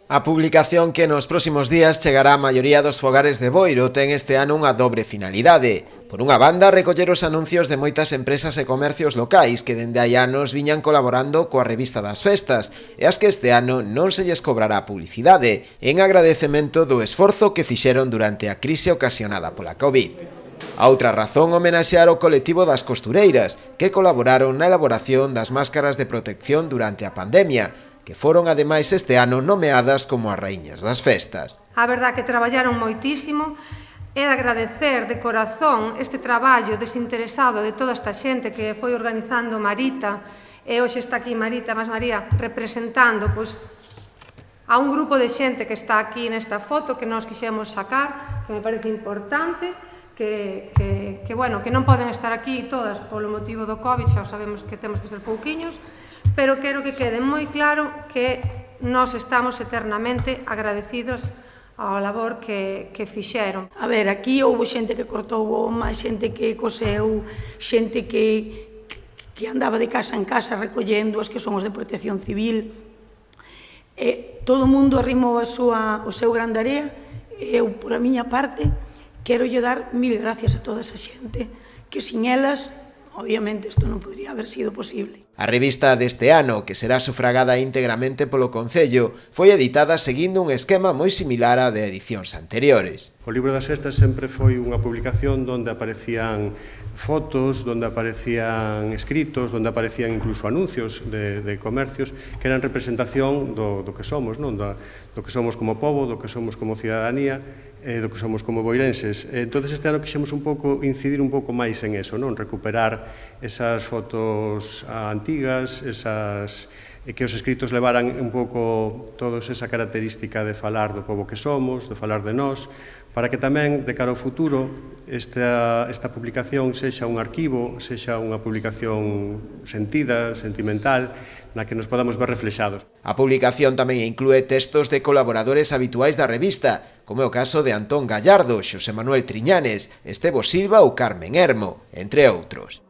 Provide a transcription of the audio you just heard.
A publicación que nos próximos días chegará á maioría dos fogares de Boiro ten este ano unha dobre finalidade. Por unha banda, recoller os anuncios de moitas empresas e comercios locais que dende hai anos viñan colaborando coa revista das festas e as que este ano non se lles cobrará publicidade en agradecemento do esforzo que fixeron durante a crise ocasionada pola COVID. A outra razón homenaxear o colectivo das costureiras que colaboraron na elaboración das máscaras de protección durante a pandemia, que foron ademais este ano nomeadas como as raíñas das festas. A verdade que traballaron moitísimo e agradecer de corazón este traballo desinteresado de toda esta xente que foi organizando Marita, e hoxe está aquí Marita, máis María, representando a un grupo de xente que está aquí nesta foto que nós quixemos sacar, que me parece importante, que non poden estar aquí todas polo motivo do COVID, xa sabemos que temos que ser pouquiños, pero quero que quede moi claro que nós estamos eternamente agradecidos ao labor que fixeron. A ver, aquí houve xente que cortou goma, xente que coseu, xente que andaba de casa en casa recollendo as que son os de protección civil. Todo o mundo arrimou o seu gran area e eu, por a miña parte, quero lle dar mil gracias a toda esa xente, que sin elas, obviamente, isto non podría haber sido posible. A revista deste ano, que será sufragada íntegramente polo Concello, foi editada seguindo un esquema moi similar á de edicións anteriores. O Libro das Festas sempre foi unha publicación onde aparecían fotos, onde aparecían escritos, onde aparecían incluso anuncios de comercios que eran representación do que somos, non? Do que somos como pobo, do que somos como cidadanía, do que somos como boirenses. Entón, este ano quixemos incidir un pouco máis en eso, non? Recuperar esas fotos antigas, que os escritos levaran un pouco toda esa característica de falar do pobo que somos, de falar de nós, para que tamén, de cara ao futuro, esta publicación sexa un arquivo, sexa unha publicación sentida, sentimental, na que nos podamos ver reflexados. A publicación tamén inclúe textos de colaboradores habituais da revista, como é o caso de Antón Gallardo, Xosé Manuel Triñanes, Estevo Silva ou Carmen Hermo, entre outros.